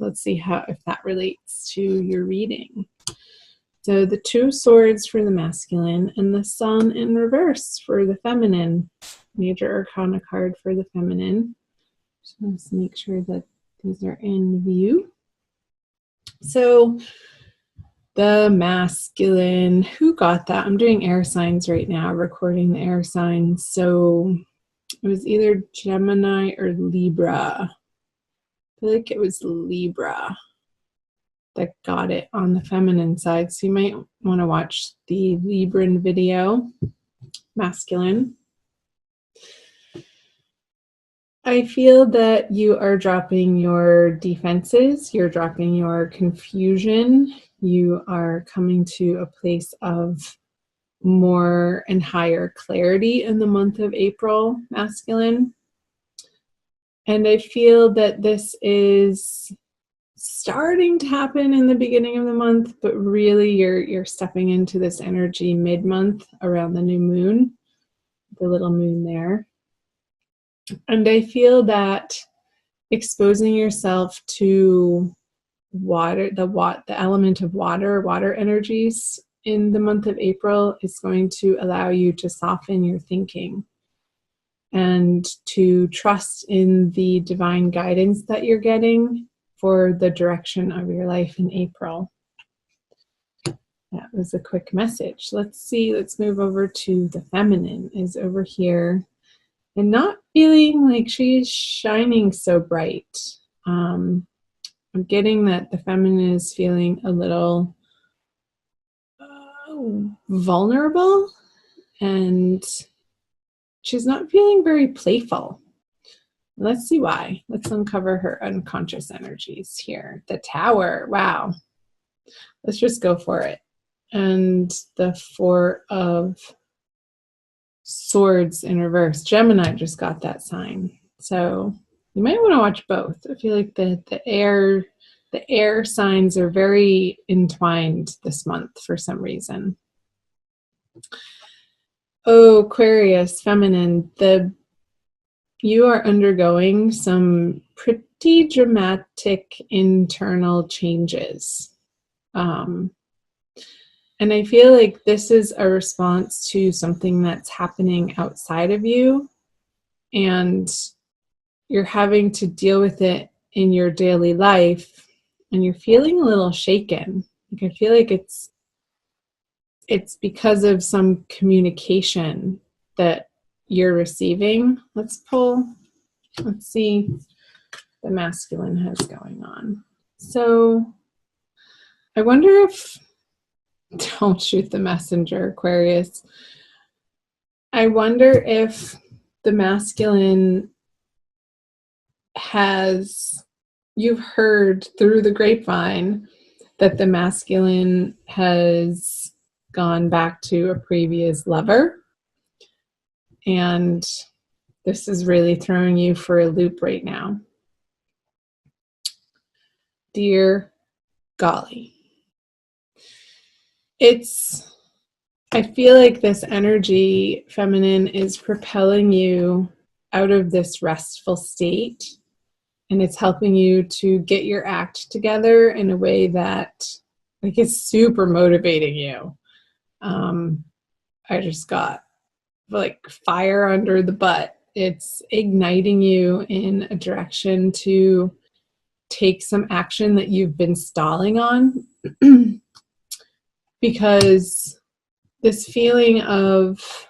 let's see if that relates to your reading. So the Two of Swords for the masculine and the Sun in reverse for the feminine. Major Arcana card for the feminine. Just want to make sure that these are in view. So the masculine, who got that? I'm doing air signs right now, recording the air signs. So it was either Gemini or Libra. I feel like it was Libra that got it on the feminine side. So you might want to watch the Libran video, masculine. I feel that you are dropping your defenses, you're dropping your confusion, you are coming to a place of more and higher clarity in the month of April, masculine. And I feel that this is starting to happen in the beginning of the month, but really you're stepping into this energy mid-month around the new moon, the little moon there. And I feel that exposing yourself to water, the element of water energies in the month of April is going to allow you to soften your thinking and to trust in the divine guidance that you're getting for the direction of your life in April. That was a quick message. Let's see, let's move over to the feminine is over here. And not feeling like she's shining so bright. I'm getting that the feminine is feeling a little vulnerable, and she's not feeling very playful. Let's see why. Let's uncover her unconscious energies here. The Tower, wow. Let's just go for it. And the Four of Swords in reverse. Gemini just got that sign. So you might want to watch both. I feel like the air signs are very entwined this month for some reason. Oh, Aquarius, feminine. You are undergoing some pretty dramatic internal changes. And I feel like this is a response to something that's happening outside of you, and you're having to deal with it in your daily life, and you're feeling a little shaken. Like I feel like it's because of some communication that you're receiving. Let's see the masculine has going on. So I wonder if, don't shoot the messenger, Aquarius. I wonder if the masculine you've heard through the grapevine that the masculine has gone back to a previous lover. And this is really throwing you for a loop right now. Dear golly. I feel like this energy, feminine, is propelling you out of this restful state, and it's helping you to get your act together in a way that is super motivating you. I just got fire under the butt. It's igniting you in a direction to take some action that you've been stalling on. Because this feeling of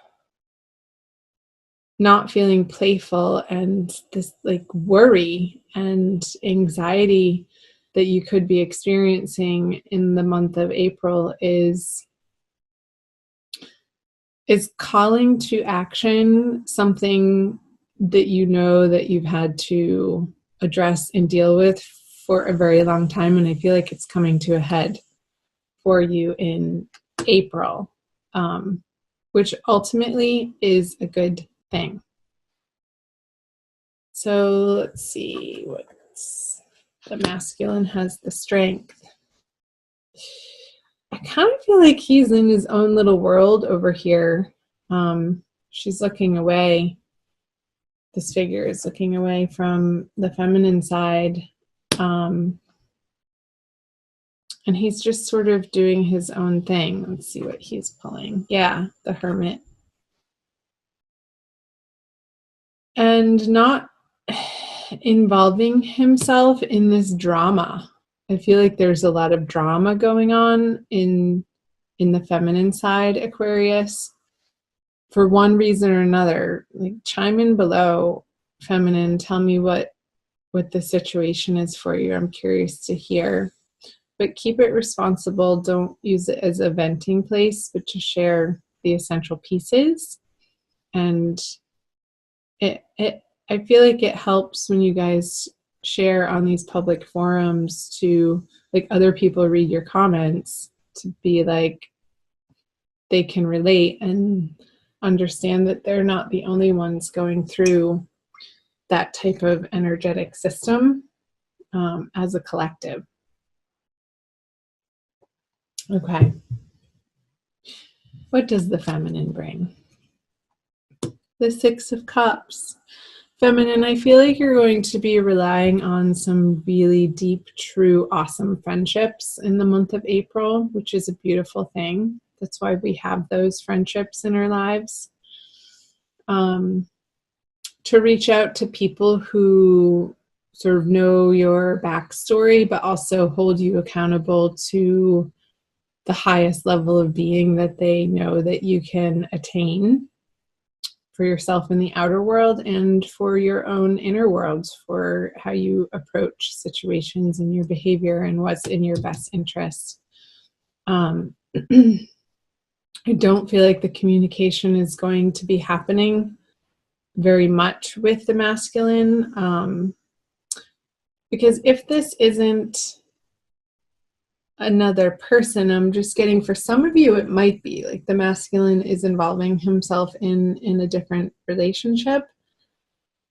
not feeling playful and this worry and anxiety that you could be experiencing in the month of April is calling to action something that you know that you've had to address and deal with for a very long time. And I feel like it's coming to a head for you in April, which ultimately is a good thing. So let's see, the masculine has the Strength. I kind of feel like he's in his own little world over here. She's looking away. This figure is looking away from the feminine side. And he's just sort of doing his own thing. Let's see what he's pulling. Yeah, the Hermit. And not involving himself in this drama. I feel like there's a lot of drama going on in the feminine side, Aquarius, for one reason or another. Like, chime in below, feminine, tell me what the situation is for you. I'm curious to hear. But keep it responsible. Don't use it as a venting place, but to share the essential pieces. And I feel like it helps when you guys share on these public forums to, like, other people read your comments, to be like, they can relate and understand that they're not the only ones going through that type of energetic system as a collective. Okay. What does the feminine bring? The Six of Cups. Feminine, I feel like you're going to be relying on some really deep, true, awesome friendships in the month of April, which is a beautiful thing. That's why we have those friendships in our lives. To reach out to people who sort of know your backstory, but also hold you accountable to the highest level of being that they know that you can attain for yourself in the outer world and for your own inner world, for how you approach situations and your behavior and what's in your best interest. I don't feel like the communication is going to be happening very much with the masculine, because if this isn't another person, I'm just getting, for some of you, it might be like the masculine is involving himself in a different relationship.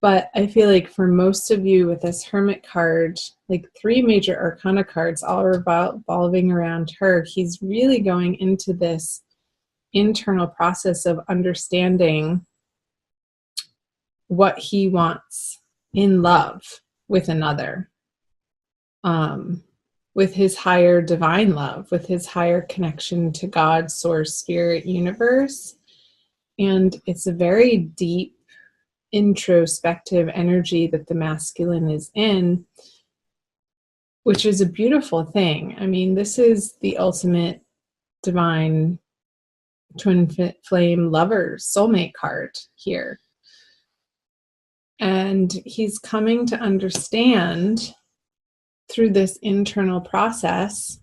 But I feel like for most of you with this Hermit card, like 3 major arcana cards all revolving around her, he's really going into this internal process of understanding what he wants in love with another, with his higher divine love, with his higher connection to God, source, spirit, universe. And it's a very deep, introspective energy that the masculine is in, which is a beautiful thing. I mean, this is the ultimate divine twin flame lovers soulmate card here. And he's coming to understand through this internal process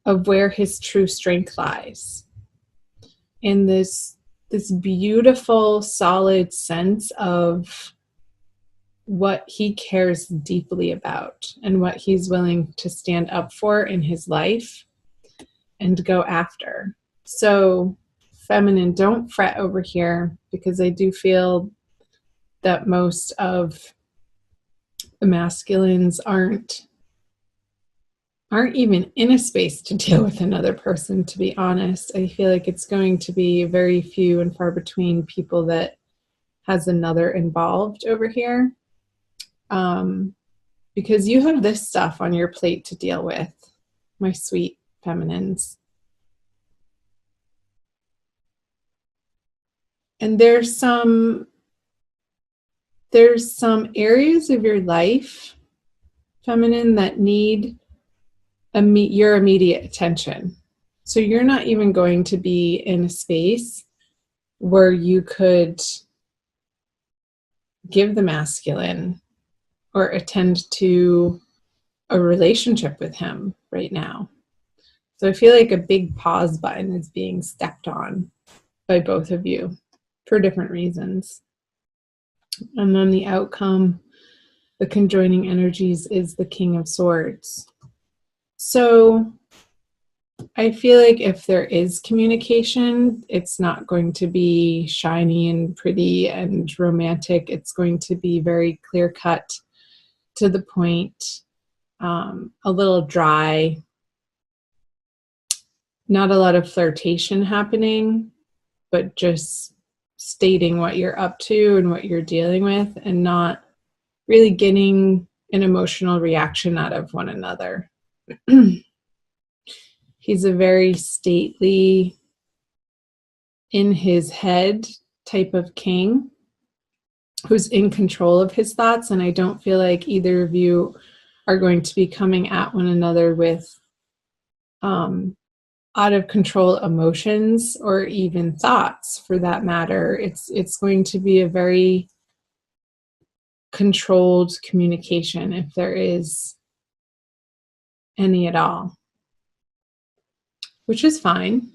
of where his true strength lies. In this beautiful, solid sense of what he cares deeply about and what he's willing to stand up for in his life and go after. So, feminine, don't fret over here, because I do feel that most of the masculines aren't even in a space to deal with another person, to be honest. I feel like it's going to be very few and far between people that has another involved over here, because you have this stuff on your plate to deal with, my sweet feminines. And there's some areas of your life, feminine, that need your immediate attention. So you're not even going to be in a space where you could give the masculine or attend to a relationship with him right now. So I feel like a big pause button is being stepped on by both of you for different reasons. And then the outcome, the conjoining energies, is the King of Swords. So I feel like if there is communication, it's not going to be shiny and pretty and romantic. It's going to be very clear-cut, to the point, a little dry, not a lot of flirtation happening, but just stating what you're up to and what you're dealing with, and not really getting an emotional reaction out of one another. He's a very stately, in his head type of king who's in control of his thoughts. And I don't feel like either of you are going to be coming at one another with out of control emotions or even thoughts for that matter. It's going to be a very controlled communication, if there is any at all, which is fine.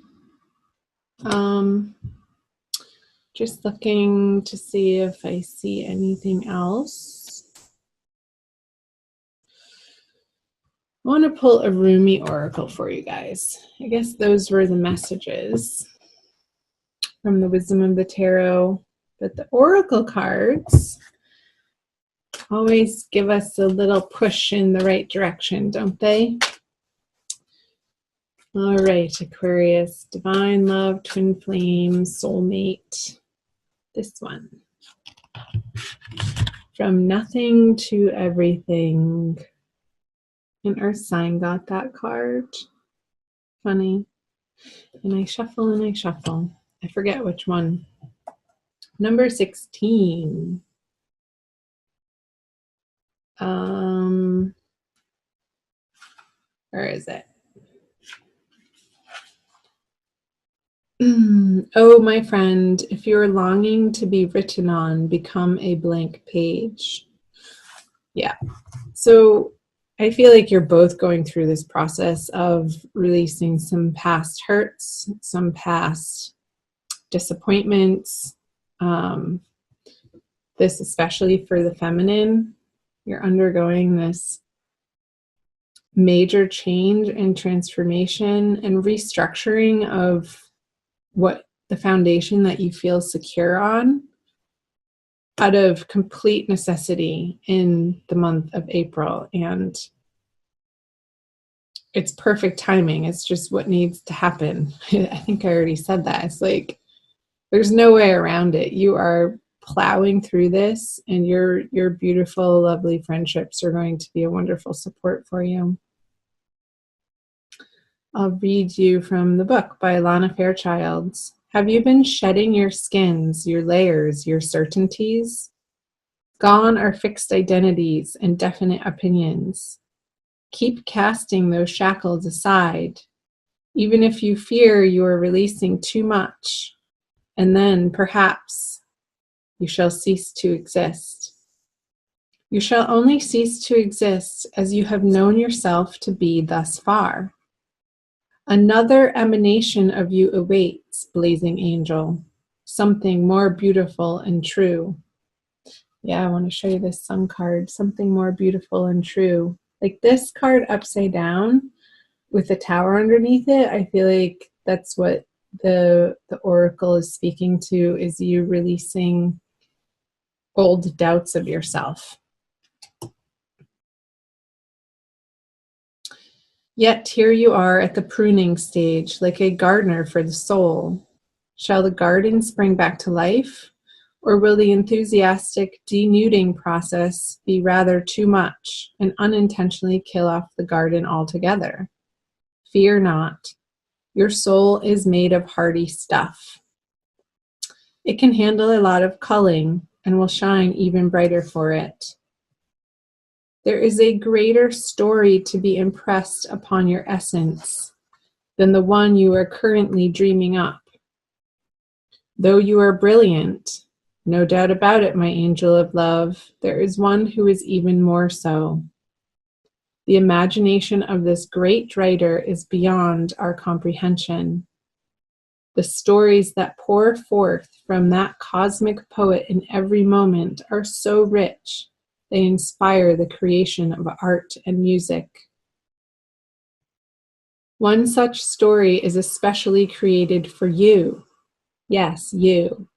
Just looking to see if I see anything else. I want to pull a Rumi oracle for you guys. I guess those were the messages from the Wisdom of the Tarot. But the oracle cards always give us a little push in the right direction, don't they? All right, Aquarius, divine love, twin flame, soulmate. This one. From nothing to everything. And Earth sign got that card. Funny. And I shuffle and I shuffle. I forget which one. Number 16. Where is it? Oh, my friend, if you're longing to be written on, become a blank page. Yeah. So I feel like you're both going through this process of releasing some past hurts, some past disappointments. This especially for the feminine. You're undergoing this major change and transformation and restructuring of what the foundation that you feel secure on out of complete necessity in the month of April. And it's perfect timing. It's just what needs to happen. I think I already said that. It's like, there's no way around it. You are plowing through this, and your beautiful, lovely friendships are going to be a wonderful support for you. I'll read you from the book by Lana Fairchild. Have you been shedding your skins, your layers, your certainties? Gone are fixed identities and definite opinions. Keep casting those shackles aside, even if you fear you are releasing too much, and then perhaps you shall cease to exist. You shall only cease to exist as you have known yourself to be thus far. Another emanation of you awaits, blazing angel, something more beautiful and true. Yeah, I want to show you this sun card, something more beautiful and true. Like this card upside down with a tower underneath it, I feel like that's what the oracle is speaking to, is you releasing old doubts of yourself. Yet here you are at the pruning stage, like a gardener for the soul. Shall the garden spring back to life, or will the enthusiastic denuding process be rather too much and unintentionally kill off the garden altogether? Fear not. Your soul is made of hardy stuff. It can handle a lot of culling and will shine even brighter for it. There is a greater story to be impressed upon your essence than the one you are currently dreaming up. Though you are brilliant, no doubt about it, my angel of love, there is one who is even more so. The imagination of this great writer is beyond our comprehension. The stories that pour forth from that cosmic poet in every moment are so rich, they inspire the creation of art and music. One such story is especially created for you. Yes, you.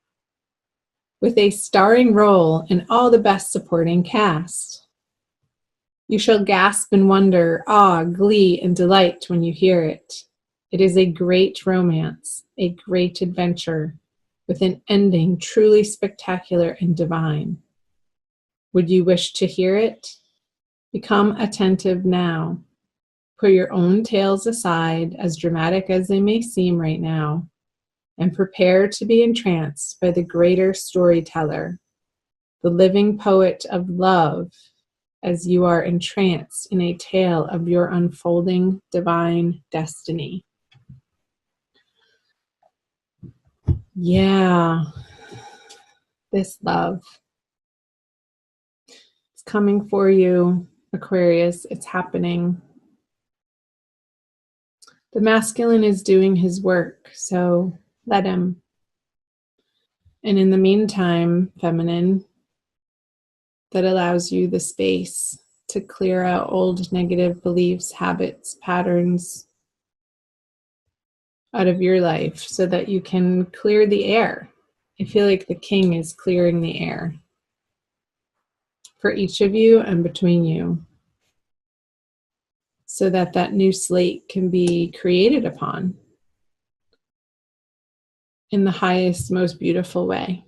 With a starring role in all the best supporting cast. You shall gasp in wonder, awe, glee, and delight when you hear it. It is a great romance, a great adventure, with an ending truly spectacular and divine. Would you wish to hear it? Become attentive now. Put your own tales aside, as dramatic as they may seem right now, and prepare to be entranced by the greater storyteller, the living poet of love, as you are entranced in a tale of your unfolding divine destiny. Yeah, this love. It's coming for you, Aquarius. It's happening. The masculine is doing his work, so let him. And in the meantime, feminine, that allows you the space to clear out old negative beliefs, habits, patterns out of your life so that you can clear the air. I feel like the king is clearing the air for each of you and between you so that that new slate can be created upon in the highest, most beautiful way.